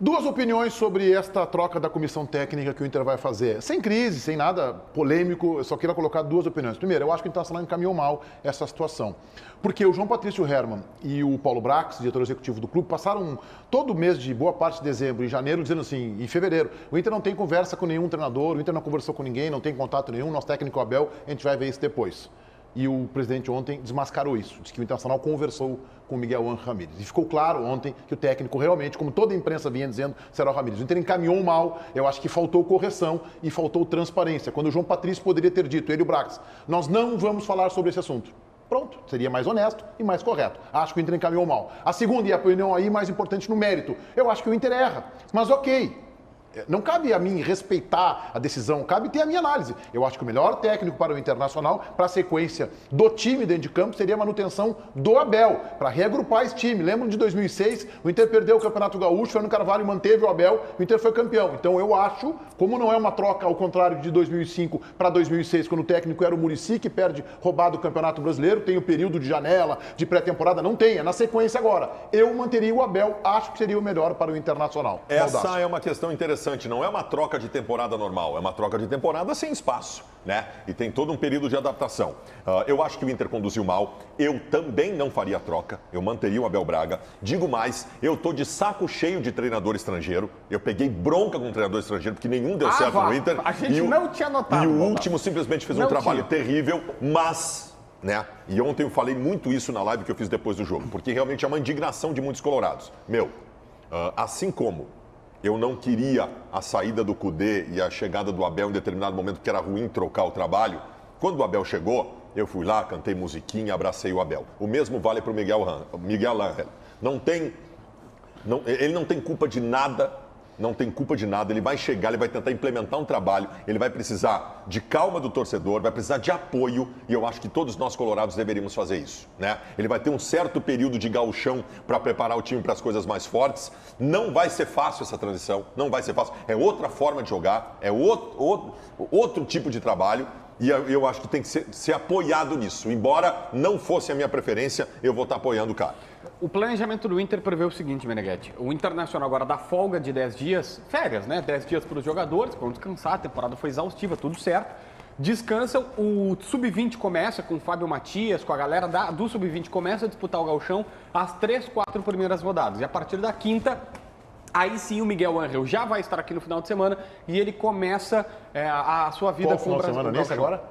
Duas opiniões sobre esta troca da comissão técnica que o Inter vai fazer. Sem crise, sem nada polêmico, eu só queria colocar duas opiniões. Primeiro, eu acho que o Internacional encaminhou mal essa situação. Porque o João Patrício Hermann e o Paulo Brax, diretor executivo do clube, passaram todo o mês de boa parte de dezembro e janeiro dizendo assim, em fevereiro, o Inter não tem conversa com nenhum treinador, o Inter não conversou com ninguém, não tem contato nenhum, nosso técnico Abel, a gente vai ver isso depois. E o presidente ontem desmascarou isso, disse que o Internacional conversou com o Miguel Ángel Ramírez. E ficou claro ontem que o técnico realmente, como toda a imprensa vinha dizendo, será o Ramírez. O Inter encaminhou mal, eu acho que faltou correção e faltou transparência. Quando o João Patrício poderia ter dito, ele e o Brax, nós não vamos falar sobre esse assunto. Pronto, seria mais honesto e mais correto. Acho que o Inter encaminhou mal. A segunda e a opinião aí mais importante no mérito. Eu acho que o Inter erra, mas ok. Não cabe a mim respeitar a decisão, cabe ter a minha análise. Eu acho que o melhor técnico para o Internacional, para a sequência do time dentro de campo, seria a manutenção do Abel, para reagrupar esse time. Lembram de 2006? O Inter perdeu o Campeonato Gaúcho, o Fernando Carvalho manteve o Abel, o Inter foi campeão. Então eu acho, como não é uma troca ao contrário de 2005 para 2006, quando o técnico era o Muricy, que perde roubado o Campeonato Brasileiro, tem o período de janela, de pré-temporada, não tem, é na sequência agora. Eu manteria o Abel, acho que seria o melhor para o Internacional. Essa é uma questão interessante. Não é uma troca de temporada normal, é uma troca de temporada sem espaço, né? E tem todo um período de adaptação. Eu acho que o Inter conduziu mal. Eu também não faria a troca. Eu manteria o Abel Braga. Digo mais, eu tô de saco cheio de treinador estrangeiro. Eu peguei bronca com um treinador estrangeiro, porque nenhum deu certo no Inter. A gente não tinha notado. E o último simplesmente fez um trabalho terrível, mas... né? E ontem eu falei muito isso na live que eu fiz depois do jogo, porque realmente é uma indignação de muitos colorados. Assim como eu não queria a saída do Kudê e a chegada do Abel em determinado momento, porque era ruim trocar o trabalho. Quando o Abel chegou, eu fui lá, cantei musiquinha, abracei o Abel. O mesmo vale para o Miguel Ángel. Ele não tem culpa de nada, ele vai chegar, ele vai tentar implementar um trabalho, ele vai precisar de calma do torcedor, vai precisar de apoio, e eu acho que todos nós colorados deveríamos fazer isso, né? Ele vai ter um certo período de gauchão para preparar o time para as coisas mais fortes. Não vai ser fácil essa transição, não vai ser fácil. É outra forma de jogar, é outro tipo de trabalho, e eu acho que tem que ser apoiado nisso. Embora não fosse a minha preferência, eu vou estar apoiando o cara. O planejamento do Inter prevê o seguinte, Meneghetti. O Internacional agora dá folga de 10 dias, férias, né? 10 dias para os jogadores, para descansar, a temporada foi exaustiva, tudo certo. Descansam, o Sub-20 começa com o Fábio Matias, com a galera do Sub-20, começa a disputar o gauchão as 3, 4 primeiras rodadas. E a partir da quinta, aí sim o Miguel Ángel já vai estar aqui no final de semana e ele começa a sua vida com o Brasil. Semana nesse agora?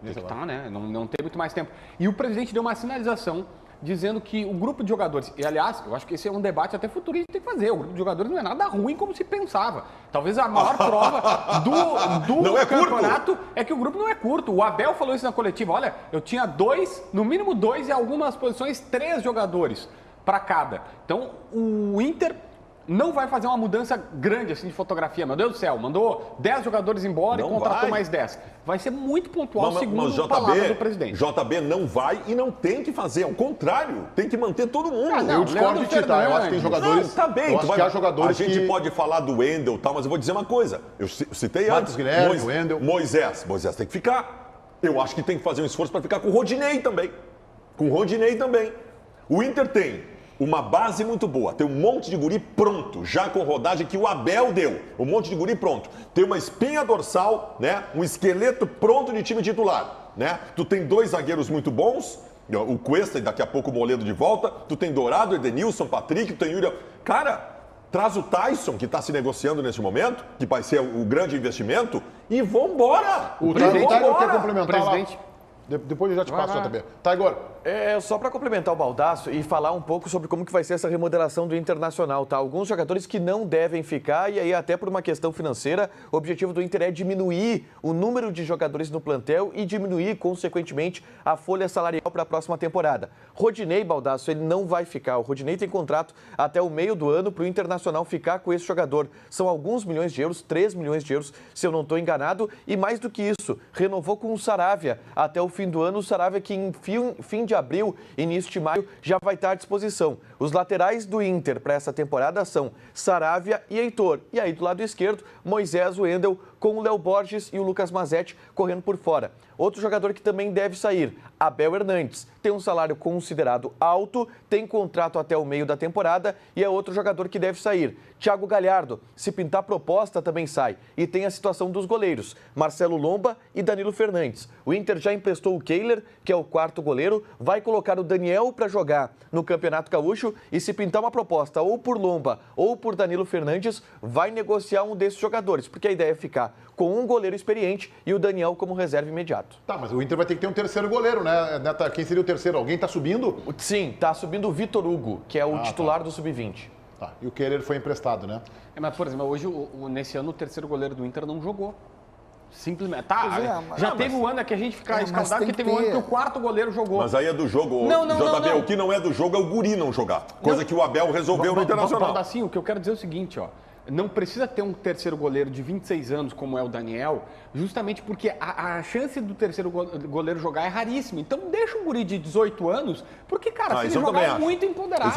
Tem que tá, né? Não tem muito mais tempo. E o presidente deu uma sinalização dizendo que o grupo de jogadores, e aliás, eu acho que esse é um debate até futurista que tem que fazer, o grupo de jogadores não é nada ruim como se pensava. Talvez a maior prova do campeonato é que o grupo não é curto. O Abel falou isso na coletiva, olha, eu tinha no mínimo dois e algumas posições, 3 jogadores para cada. Então, o Inter não vai fazer uma mudança grande assim de fotografia. Meu Deus do céu, mandou 10 jogadores embora e contratou mais 10. Vai ser muito pontual, segundo a palavra do presidente. JB não vai e não tem que fazer. Ao contrário, tem que manter todo mundo. Eu discordo de ti, tá? Eu acho que tem jogadores... Não, tá bem. Eu acho que há jogadores a gente pode falar do Wendel e tal, mas eu vou dizer uma coisa. Eu citei antes. Guilherme, Wendel. Moisés tem que ficar. Eu acho que tem que fazer um esforço para ficar com o Rodinei também. O Inter tem uma base muito boa, tem um monte de guri pronto, já com rodagem que o Abel deu, um monte de guri pronto. Tem uma espinha dorsal, né? Um esqueleto pronto de time titular, né? Tu tem 2 zagueiros muito bons, o Cuesta e daqui a pouco o Moledo de volta, tu tem Dourado, Edenilson, Patrick, tu tem Yuri. Cara, traz o Tyson, que está se negociando nesse momento, que vai ser o grande investimento, e vambora! O Tiger quer complementar lá. Depois eu já te passo, JB. Tá, Igor? Só para complementar o Baldasso e falar um pouco sobre como que vai ser essa remodelação do Internacional, tá? Alguns jogadores que não devem ficar e aí até por uma questão financeira, o objetivo do Inter é diminuir o número de jogadores no plantel e diminuir, consequentemente, a folha salarial para a próxima temporada. Rodinei, Baldasso, ele não vai ficar. O Rodinei tem contrato até o meio do ano para o Internacional ficar com esse jogador. São alguns milhões de euros, 3 milhões de euros, se eu não estou enganado. E mais do que isso, renovou com o Saravia até o fim do ano. O Saravia que em fim de abril, início de maio, já vai estar à disposição. Os laterais do Inter para essa temporada são Saravia e Heitor. E aí, do lado esquerdo, Moisés, Wendel, com o Léo Borges e o Lucas Mazetti correndo por fora. Outro jogador que também deve sair, Abel Hernandes. Tem um salário considerado alto, tem contrato até o meio da temporada e é outro jogador que deve sair. Thiago Galhardo, se pintar proposta, também sai. E tem a situação dos goleiros, Marcelo Lomba e Danilo Fernandes. O Inter já emprestou o Kehler, que é o quarto goleiro, vai colocar o Daniel para jogar no Campeonato Gaúcho e se pintar uma proposta ou por Lomba ou por Danilo Fernandes, vai negociar um desses jogadores, porque a ideia é ficar com um goleiro experiente e o Daniel como reserva imediato. Tá, mas o Inter vai ter que ter um terceiro goleiro, né? Quem seria o terceiro? Alguém tá subindo? Sim, tá subindo o Vitor Hugo, que é o titular do Sub-20. Tá, e o Kehler foi emprestado, né? Mas, por exemplo, hoje, nesse ano, o terceiro goleiro do Inter não jogou. Simplesmente. Tá, já teve um ano que a gente fica escaldado, que teve um ano que o quarto goleiro jogou. Mas aí é do jogo. Não. O que não é do jogo é o guri não jogar. Coisa que o Abel resolveu no Internacional. Assim, o que eu quero dizer é o seguinte, ó. Não precisa ter um terceiro goleiro de 26 anos, como é o Daniel, justamente porque a chance do terceiro goleiro jogar é raríssima. Então deixa um guri de 18 anos, porque, cara, se ele jogar é muito empoderado.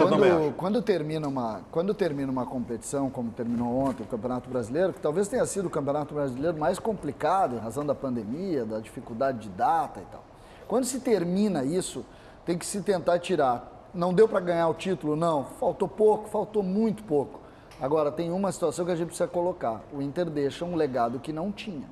Quando termina uma competição, como terminou ontem, o Campeonato Brasileiro, que talvez tenha sido o Campeonato Brasileiro mais complicado em razão da pandemia, da dificuldade de data e tal. Quando se termina isso, tem que se tentar tirar. Não deu para ganhar o título, não. Faltou pouco, faltou muito pouco. Agora, tem uma situação que a gente precisa colocar. O Inter deixa um legado que não tinha.